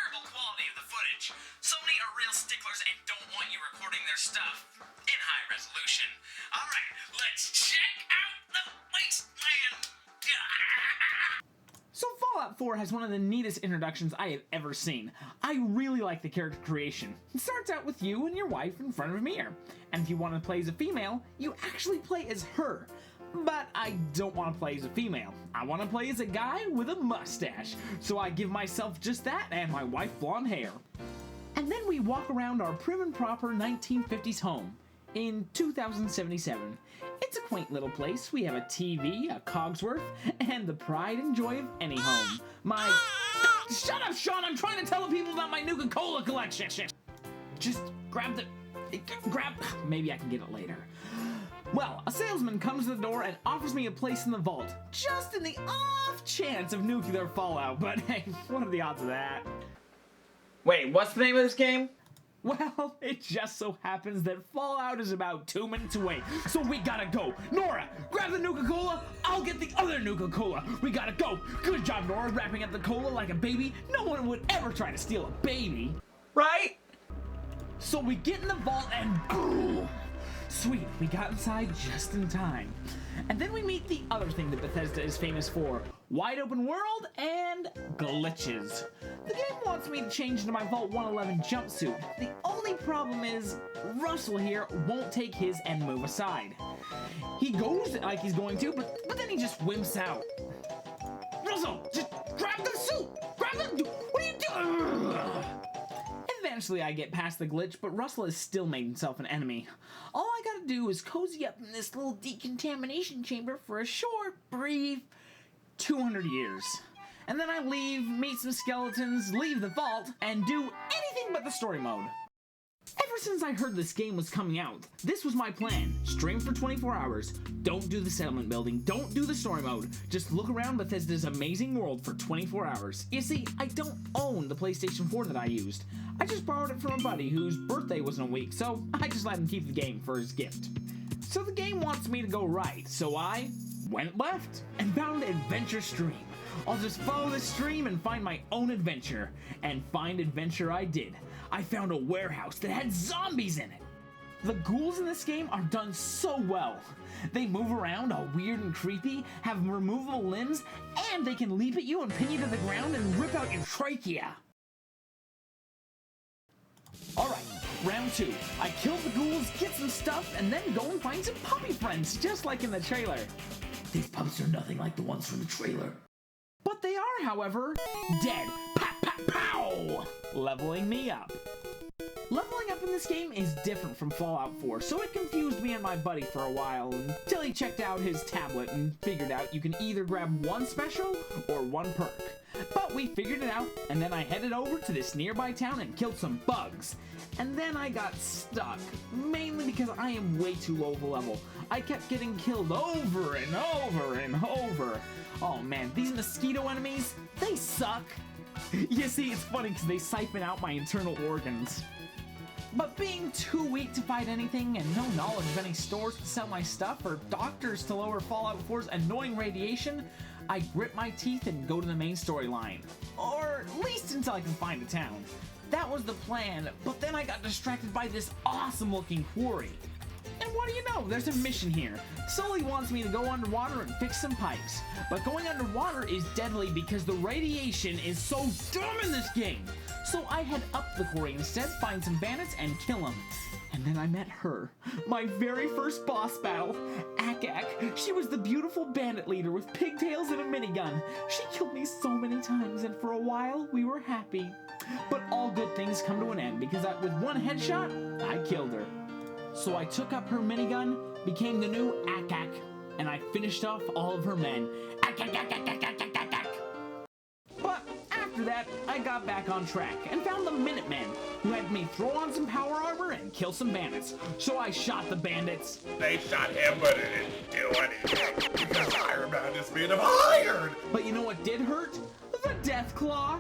terrible quality of the footage. Sony are real sticklers and don't want you recording their stuff in high resolution. Alright, let's check out the wasteland! So Fallout 4 has one of the neatest introductions I have ever seen. I really like the character creation. It starts out with you and your wife in front of a mirror. And if you want to play as a female, you actually play as her. But I don't want to play as a female. I want to play as a guy with a mustache. So I give myself just that and my wife blonde hair. And then we walk around our prim and proper 1950s home in 2077. It's a quaint little place. We have a TV, a Cogsworth, and the pride and joy of any home. Shut up, Sean! I'm trying to tell the people about my Nuka-Cola collection! Just maybe I can get it later. Well, a salesman comes to the door and offers me a place in the vault, just in the off chance of nuclear fallout, but hey, what are the odds of that? Wait, what's the name of this game? Well, it just so happens that Fallout is about 2 minutes away, so we gotta go. Nora, grab the Nuka-Cola, I'll get the other Nuka-Cola. We gotta go. Good job, Nora, wrapping up the cola like a baby. No one would ever try to steal a baby. Right? So we get in the vault and boom! Sweet, we got inside just in time. And then we meet the other thing that Bethesda is famous for. Wide open world and glitches. The game wants me to change into my Vault 111 jumpsuit. The only problem is, Russell here won't take his and move aside. He goes like he's going to, but then he just wimps out. Russell, just grab the suit! What are you doing? Eventually I get past the glitch, but Russell has still made himself an enemy. All I gotta do is cozy up in this little decontamination chamber for a short, brief 200 years. And then I leave, meet some skeletons, leave the vault, and do anything but the story mode. Ever since I heard this game was coming out, this was my plan. Stream for 24 hours. Don't do the settlement building. Don't do the story mode. Just look around Bethesda's amazing world for 24 hours. You see, I don't own the PlayStation 4 that I used. I just borrowed it from a buddy whose birthday was in a week, so I just let him keep the game for his gift. So the game wants me to go right, so I went left and found Adventure Stream. I'll just follow this stream and find my own adventure. And find adventure I did. I found a warehouse that had zombies in it. The ghouls in this game are done so well. They move around all weird and creepy, have removable limbs, and they can leap at you and pin you to the ground and rip out your trachea. Alright, round 2. I kill the ghouls, get some stuff, and then go and find some puppy friends, just like in the trailer. These pups are nothing like the ones from the trailer. But they are, however, dead. Pow, pow, pow! Leveling me up. Leveling up in this game is different from Fallout 4, so it confused me and my buddy for a while until he checked out his tablet and figured out you can either grab one special or one perk. But we figured it out, and then I headed over to this nearby town and killed some bugs. And then I got stuck, mainly because I am way too low of a level. I kept getting killed over and over and over. Oh man, these mosquito enemies, they suck. You see, it's funny because they siphon out my internal organs. But being too weak to fight anything and no knowledge of any stores to sell my stuff or doctors to lower Fallout 4's annoying radiation, I grit my teeth and go to the main storyline. Or at least until I can find a town. That was the plan, but then I got distracted by this awesome looking quarry. And what do you know, there's a mission here. Sully wants me to go underwater and fix some pipes. But going underwater is deadly because the radiation is so dumb in this game. So I head up the quarry instead, find some bandits, and kill them. And then I met her. My very first boss battle, Akak. She was the beautiful bandit leader with pigtails and a minigun. She killed me so many times, and for a while, we were happy. But all good things come to an end, because with one headshot, I killed her. So I took up her minigun, became the new Akak, and I finished off all of her men. But after that, I got back on track and found the Minutemen, who had me throw on some power armor and kill some bandits. So I shot the bandits. They shot him, but it didn't do anything, because Iron Man is made of iron! But you know what did hurt? The Death Claw.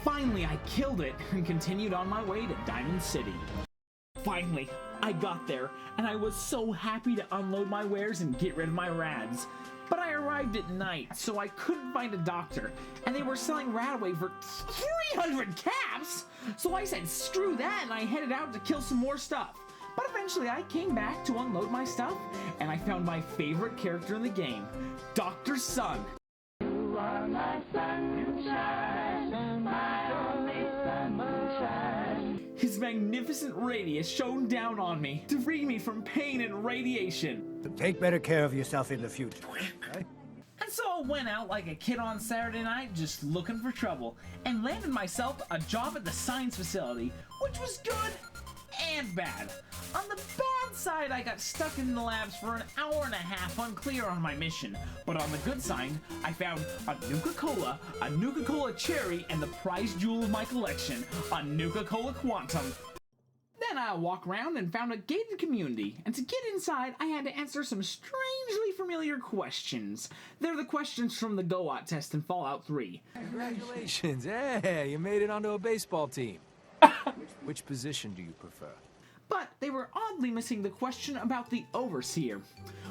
Finally, I killed it and continued on my way to Diamond City. Finally, I got there, and I was so happy to unload my wares and get rid of my rads. But I arrived at night, so I couldn't find a doctor, and they were selling Radaway for 300 caps! So I said screw that, and I headed out to kill some more stuff. But eventually I came back to unload my stuff, and I found my favorite character in the game, Dr. Sun. You are my sunshine, my only sunshine. His magnificent radius shone down on me to free me from pain and radiation. Take better care of yourself in the future. Right? And so I went out like a kid on Saturday night just looking for trouble and landed myself a job at the science facility, which was good and bad. On the bad side, I got stuck in the labs for an hour and a half unclear on my mission. But on the good side, I found a Nuka-Cola, a Nuka-Cola Cherry, and the prize jewel of my collection, a Nuka-Cola Quantum. Then I walked around and found a gated community, and to get inside, I had to answer some strangely familiar questions. They're the questions from the Goat test in Fallout 3. Congratulations, hey, you made it onto a baseball team. Which position do you prefer? But they were oddly missing the question about the Overseer.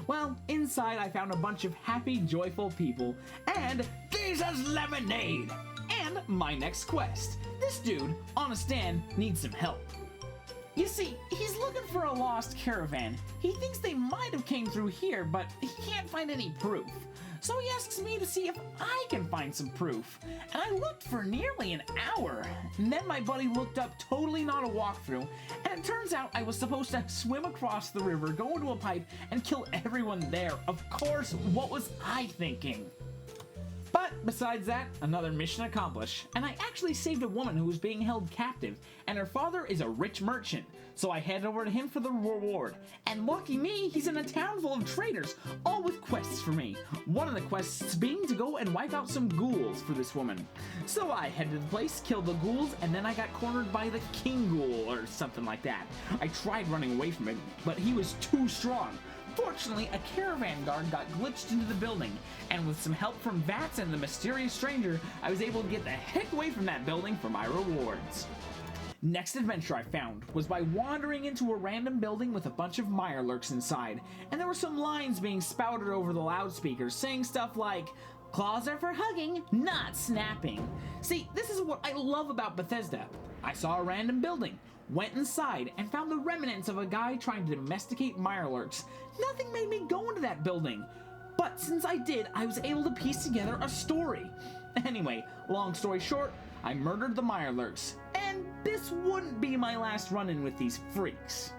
Well, inside I found a bunch of happy, joyful people, and Jesus lemonade! And my next quest. This dude, on a stand, needs some help. You see, he's looking for a lost caravan. He thinks they might have came through here, but he can't find any proof. So he asks me to see if I can find some proof. And I looked for nearly an hour. And then my buddy looked up totally not a walkthrough, and it turns out I was supposed to swim across the river, go into a pipe, and kill everyone there. Of course, what was I thinking? But besides that, another mission accomplished, and I actually saved a woman who was being held captive, and her father is a rich merchant, so I headed over to him for the reward. And lucky me, he's in a town full of traders, all with quests for me. One of the quests being to go and wipe out some ghouls for this woman. So I headed to the place, killed the ghouls, and then I got cornered by the king ghoul, or something like that. I tried running away from him, but he was too strong. Fortunately, a caravan guard got glitched into the building, and with some help from Vats and the mysterious stranger, I was able to get the heck away from that building for my rewards. Next adventure I found was by wandering into a random building with a bunch of mirelurks inside, and there were some lines being spouted over the loudspeakers saying stuff like, "Claws are for hugging, not snapping." See, this is what I love about Bethesda. I saw a random building, went inside, and found the remnants of a guy trying to domesticate mirelurks. Nothing made me go into that building, but since I did, I was able to piece together a story. Anyway, long story short, I murdered the mirelurks, and this wouldn't be my last run-in with these freaks.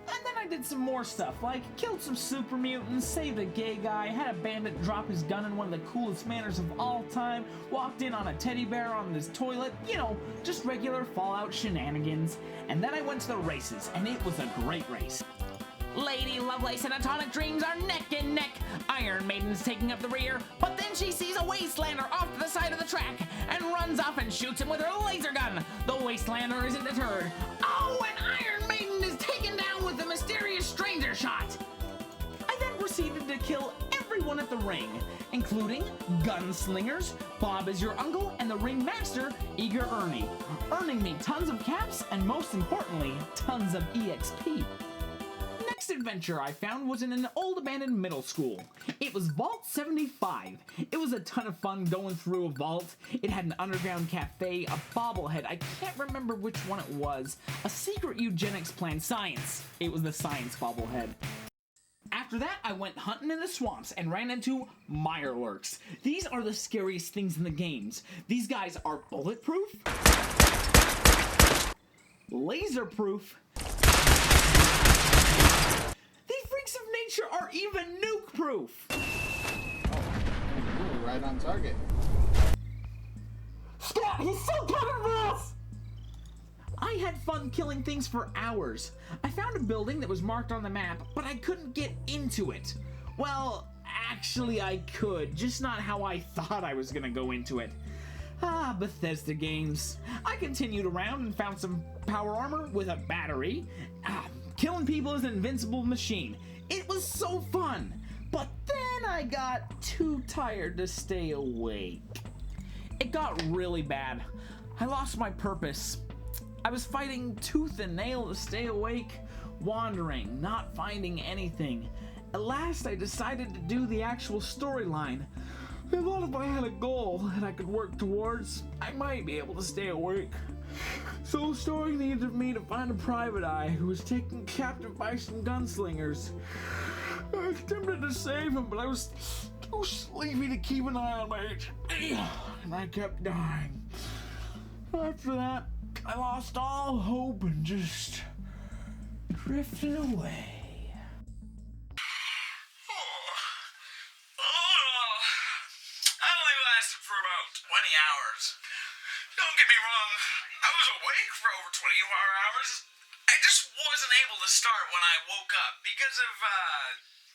And then I did some more stuff, like killed some super mutants, saved a gay guy, had a bandit drop his gun in one of the coolest manners of all time, walked in on a teddy bear on this toilet, you know, just regular Fallout shenanigans. And then I went to the races, and it was a great race. Lady Lovelace and Atomic Dreams are neck and neck. Iron Maiden's taking up the rear, but then she sees a Wastelander off to the side of the track and runs off and shoots him with her laser gun. The Wastelander isn't deterred. Oh, and Iron Maiden is taken down with the mysterious stranger shot. I then proceeded to kill everyone at the ring, including gunslingers, Bob is your uncle, and the ringmaster, Eager Ernie, earning me tons of caps and most importantly, tons of EXP. Next adventure I found was in an old abandoned middle school. It was Vault 75. It was a ton of fun going through a vault. It had an underground cafe, a bobblehead, I can't remember which one it was, a secret eugenics plan, science. It was the science bobblehead. After that, I went hunting in the swamps and ran into mirelurks. These are the scariest things in the games. These guys are bulletproof, laserproof, freaks of nature are even nuke-proof! Ooh, right on target. Scott, he's so coming for us! I had fun killing things for hours. I found a building that was marked on the map, but I couldn't get into it. Well, actually I could, just not how I thought I was gonna go into it. Ah, Bethesda games. I continued around and found some power armor with a battery. Killing people is an invincible machine. It was so fun, but then I got too tired to stay awake. It got really bad. I lost my purpose. I was fighting tooth and nail to stay awake. wandering, not finding anything. At last, I decided to do the actual storyline. I thought if I had a goal that I could work towards, I might be able to stay awake. So the story needed me to find a private eye who was taken captive by some gunslingers. I attempted to save him, but I was too sleepy to keep an eye on my HP, and I kept dying. After that, I lost all hope and just drifted away. I only lasted for about 20 hours. Don't get me wrong, I was awake for over 24 hours. I just wasn't able to start when I woke up because of,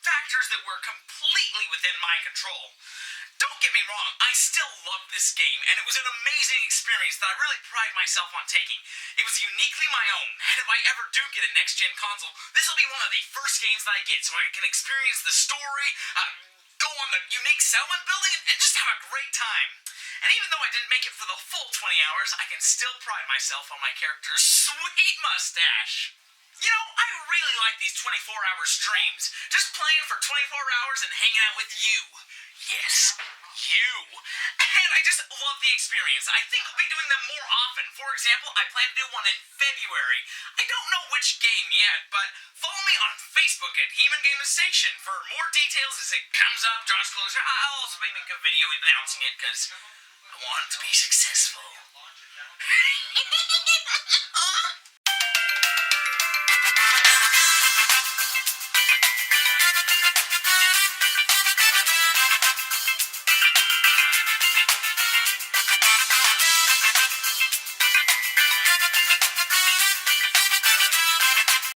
factors that were completely within my control. Don't get me wrong, I still love this game, and it was an amazing experience that I really pride myself on taking. It was uniquely my own, and if I ever do get a next-gen console, this will be one of the first games that I get, so I can experience the story, go on the unique settlement building, and just have a great time. And even though I didn't make it for the full 20 hours, I can still pride myself on my character's sweet mustache. You know, I really like these 24-hour streams. Just playing for 24 hours and hanging out with you. Yes, you. And I just love the experience. I think I'll be doing them more often. For example, I plan to do one in February. I don't know which game yet, but follow me on Facebook at Heemin Station for more details as it comes up, draws closer. I'll also make a video announcing it because I want it to be successful.